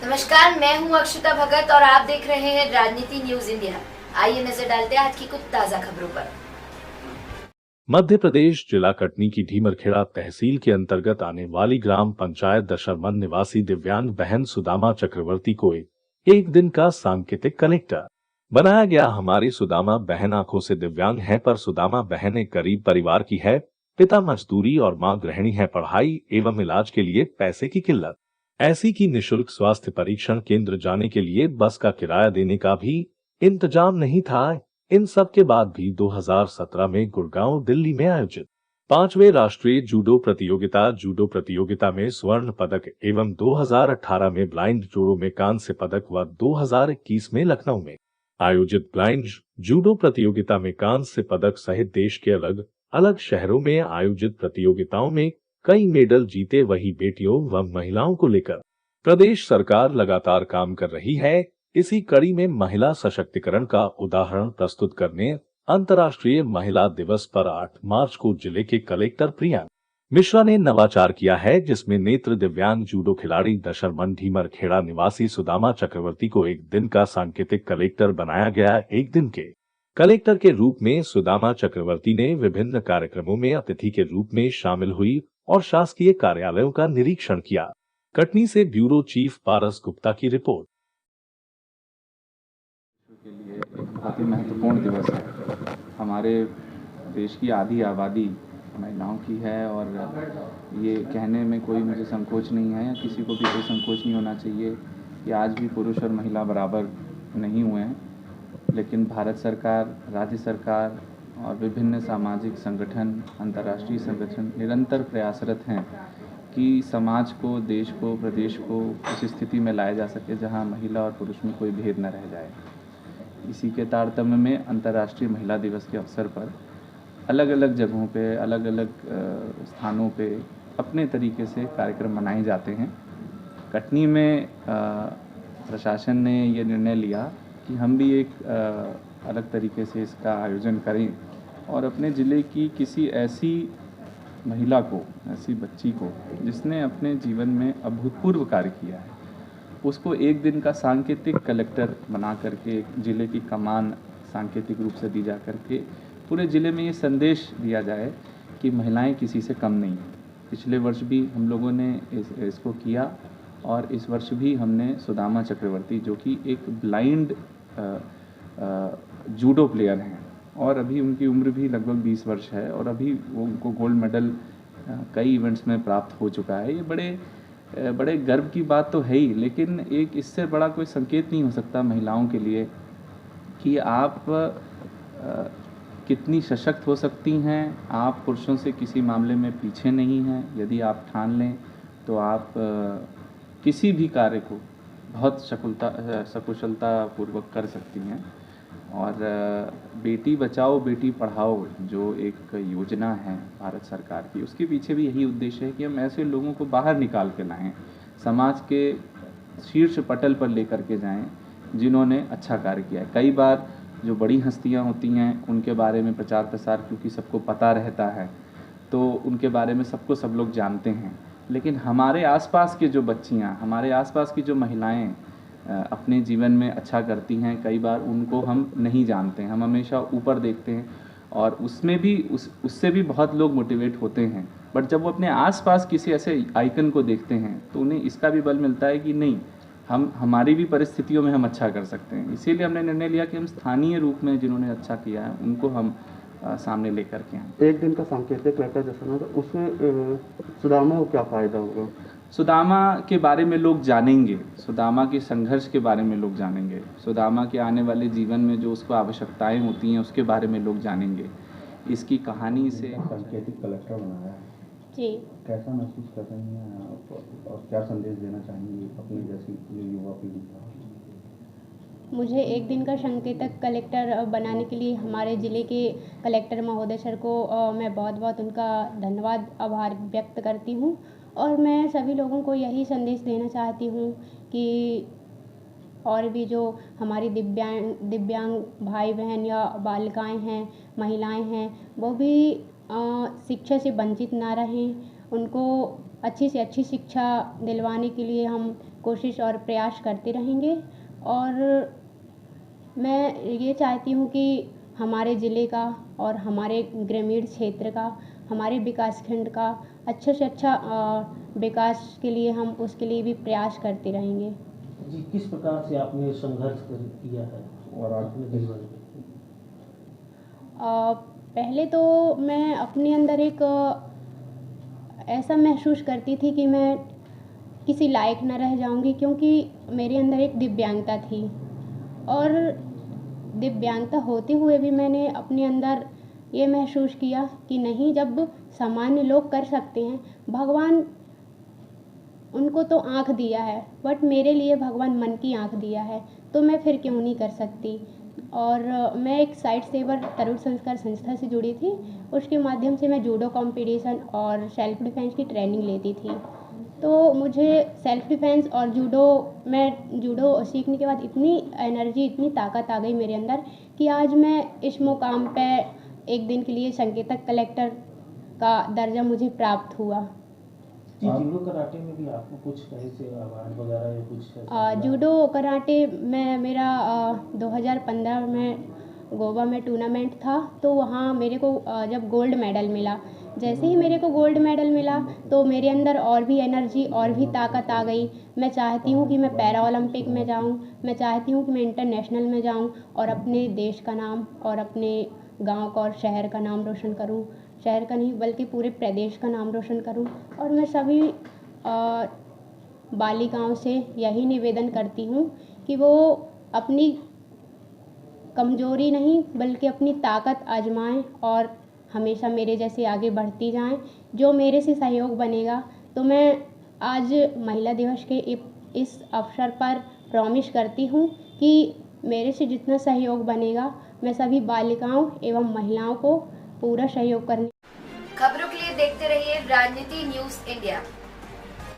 नमस्कार, मैं हूं अक्षता भगत और आप देख रहे हैं राजनीति न्यूज इंडिया। आइए नजर डालते हैं आज की कुछ ताजा खबरों पर। मध्य प्रदेश जिला कटनी की ढीमरखेड़ा तहसील के अंतर्गत आने वाली ग्राम पंचायत दशरमन निवासी दिव्यांग बहन सुदामा चक्रवर्ती को एक दिन का सांकेतिक कलेक्टर बनाया गया। हमारी सुदामा बहन आंखों से दिव्यांग है, पर सुदामा बहन एक गरीब परिवार की है। पिता मजदूरी और मां गृहिणी है। पढ़ाई एवं इलाज के लिए पैसे की किल्लत ऐसी की निशुल्क स्वास्थ्य परीक्षण केंद्र जाने के लिए बस का किराया देने का भी इंतजाम नहीं था। इन सब के बाद भी 2017 में गुड़गांव दिल्ली में आयोजित 5वें राष्ट्रीय जूडो प्रतियोगिता में स्वर्ण पदक एवं 2018 में ब्लाइंड जूडो में कांस्य पदक व 2021 में लखनऊ में आयोजित ब्लाइंड जूडो प्रतियोगिता में कांस्य पदक सहित देश के अलग अलग शहरों में आयोजित प्रतियोगिताओं में कई मेडल जीते। वही बेटियों व महिलाओं को लेकर प्रदेश सरकार लगातार काम कर रही है। इसी कड़ी में महिला सशक्तिकरण का उदाहरण प्रस्तुत करने अंतर्राष्ट्रीय महिला दिवस पर 8 मार्च को जिले के कलेक्टर प्रियंका मिश्रा ने नवाचार किया है, जिसमें नेत्र दिव्यांग जूडो खिलाड़ी दशरमन ढीमरखेड़ा निवासी सुदामा चक्रवर्ती को एक दिन का सांकेतिक कलेक्टर बनाया गया। एक दिन के कलेक्टर के रूप में सुदामा चक्रवर्ती ने विभिन्न कार्यक्रमों में अतिथि के रूप में शामिल हुई और शासकीय कार्यालयों का निरीक्षण किया। कटनी से ब्यूरो चीफ पारस गुप्ता की रिपोर्ट। के लिए एक बहुत ही महत्वपूर्ण दिवस है। हमारे देश की आधी आबादी महिलाओं की है और ये कहने में कोई मुझे संकोच नहीं है या किसी को भी कोई संकोच नहीं होना चाहिए कि आज भी पुरुष और महिला बराबर नहीं हुए हैं। लेकिन भारत सरकार, राज्य सरकार और विभिन्न सामाजिक संगठन, अंतर्राष्ट्रीय संगठन निरंतर प्रयासरत हैं कि समाज को, देश को, प्रदेश को उस स्थिति में लाया जा सके जहां महिला और पुरुष में कोई भेद न रह जाए। इसी के तारतम्य में अंतर्राष्ट्रीय महिला दिवस के अवसर पर अलग अलग जगहों पे, अलग अलग स्थानों पे अपने तरीके से कार्यक्रम मनाए जाते हैं। कटनी में प्रशासन ने ये निर्णय लिया कि हम भी एक अलग तरीके से इसका आयोजन करें और अपने ज़िले की किसी ऐसी महिला को, ऐसी बच्ची को जिसने अपने जीवन में अभूतपूर्व कार्य किया है, उसको एक दिन का सांकेतिक कलेक्टर बना करके जिले की कमान सांकेतिक रूप से दी जा करके पूरे ज़िले में ये संदेश दिया जाए कि महिलाएं किसी से कम नहीं हैं। पिछले वर्ष भी हम लोगों ने इसको किया और इस वर्ष भी हमने सुदामा चक्रवर्ती, जो कि एक ब्लाइंड जूडो प्लेयर हैं और अभी उनकी उम्र भी लगभग 20 वर्ष है और अभी वो उनको गोल्ड मेडल कई इवेंट्स में प्राप्त हो चुका है। ये बड़े गर्व की बात तो है ही, लेकिन एक इससे बड़ा कोई संकेत नहीं हो सकता महिलाओं के लिए कि आप कितनी सशक्त हो सकती हैं। आप पुरुषों से किसी मामले में पीछे नहीं हैं। यदि आप ठान लें तो आप किसी भी कार्य को बहुत सकुशलता पूर्वक कर सकती हैं। और बेटी बचाओ बेटी पढ़ाओ जो एक योजना है भारत सरकार की, उसके पीछे भी यही उद्देश्य है कि हम ऐसे लोगों को बाहर निकाल के लाएं, समाज के शीर्ष पटल पर लेकर के जाएं जिन्होंने अच्छा कार्य किया है। कई बार जो बड़ी हस्तियां होती हैं उनके बारे में प्रचार प्रसार क्योंकि सबको पता रहता है तो उनके बारे में सब लोग जानते हैं, लेकिन हमारे आसपास के जो बच्चियां, हमारे आसपास की जो महिलाएं अपने जीवन में अच्छा करती हैं, कई बार उनको हम नहीं जानते हैं। हम हमेशा ऊपर देखते हैं और उसमें भी उससे भी बहुत लोग मोटिवेट होते हैं, बट जब वो अपने आसपास किसी ऐसे आइकन को देखते हैं तो उन्हें इसका भी बल मिलता है कि नहीं, हमारी भी परिस्थितियों में हम अच्छा कर सकते हैं। इसीलिए हमने निर्णय लिया कि हम स्थानीय रूप में जिन्होंने अच्छा किया है उनको हम सामने लेकर के आए। एक दिन का सांकेतिक कलेक्टर जैसा ना, उसमें सुदामा को क्या फ़ायदा होगा? सुदामा के बारे में लोग जानेंगे, सुदामा के संघर्ष के बारे में लोग जानेंगे, सुदामा के आने वाले जीवन में जो उसको आवश्यकताएं होती हैं उसके बारे में लोग जानेंगे। इसकी कहानी से सांकेतिक कलेक्टर बनाया है जी, कैसा महसूस कर रही हैं आप और क्या संदेश देना चाहेंगी अपनी जैसी जो युवा पीढ़ी का? मुझे एक दिन का सांकेतिक कलेक्टर बनाने के लिए हमारे ज़िले के कलेक्टर महोदय सर को मैं बहुत उनका धन्यवाद, आभार व्यक्त करती हूँ। और मैं सभी लोगों को यही संदेश देना चाहती हूँ कि और भी जो हमारी दिव्यांग भाई बहन या बालिकाएं हैं, महिलाएं हैं, वो भी शिक्षा से वंचित ना रहें। उनको अच्छी से अच्छी शिक्षा दिलवाने के लिए हम कोशिश और प्रयास करते रहेंगे। और मैं ये चाहती हूँ कि हमारे ज़िले का और हमारे ग्रामीण क्षेत्र का, हमारे विकासखंड का अच्छे से अच्छा विकास के लिए हम उसके लिए भी प्रयास करते रहेंगे। जी, किस प्रकार से आपने संघर्ष किया है और आज अपने जीवन में? पहले तो मैं अपने अंदर एक ऐसा महसूस करती थी कि मैं किसी लायक न रह जाऊंगी, क्योंकि मेरे अंदर एक दिव्यांगता थी। और दिव्यांगता होते हुए भी मैंने अपने अंदर ये महसूस किया कि नहीं, जब सामान्य लोग कर सकते हैं, भगवान उनको तो आँख दिया है, बट मेरे लिए भगवान मन की आँख दिया है, तो मैं फिर क्यों नहीं कर सकती। और मैं एक साइड सेवर तरुण संस्कार संस्था से जुड़ी थी। उसके माध्यम से मैं जूडो कंपटीशन और सेल्फ डिफेंस की ट्रेनिंग लेती थी। तो मुझे सेल्फ डिफेंस और जूडो सीखने के बाद इतनी एनर्जी, इतनी ताकत आ गई मेरे अंदर कि आज मैं इस मुकाम पे एक दिन के लिए संकेतक कलेक्टर का दर्जा मुझे प्राप्त हुआ। जी, जूडो कराटे में भी आपको कुछ कहीं से अवार्ड वगैरह या कुछ ऐसा मिला? जूडो कराटे में मेरा 2015 में गोवा में टूर्नामेंट था, तो वहाँ मेरे को जब गोल्ड मेडल मिला, जैसे ही मेरे को गोल्ड मेडल मिला तो मेरे अंदर और भी एनर्जी और भी ताकत आ गई। मैं चाहती हूँ कि मैं पैरा ओलंपिक में जाऊँ, मैं चाहती हूँ कि मैं इंटरनेशनल में जाऊँ और अपने देश का नाम और अपने गांव का और शहर का नाम रोशन करूँ। शहर का नहीं बल्कि पूरे प्रदेश का नाम रोशन करूँ। और मैं सभी बालिकाओं से यही निवेदन करती हूँ कि वो अपनी कमजोरी नहीं बल्कि अपनी ताकत आजमाएं और हमेशा मेरे जैसे आगे बढ़ती जाएं। जो मेरे से सहयोग बनेगा, तो मैं आज महिला दिवस के इस अवसर पर प्रॉमिस करती हूँ कि मेरे से जितना सहयोग बनेगा, मैं सभी बालिकाओं एवं महिलाओं को पूरा सहयोग करने। खबरों के लिए देखते रहिए राजनीति न्यूज़ इंडिया।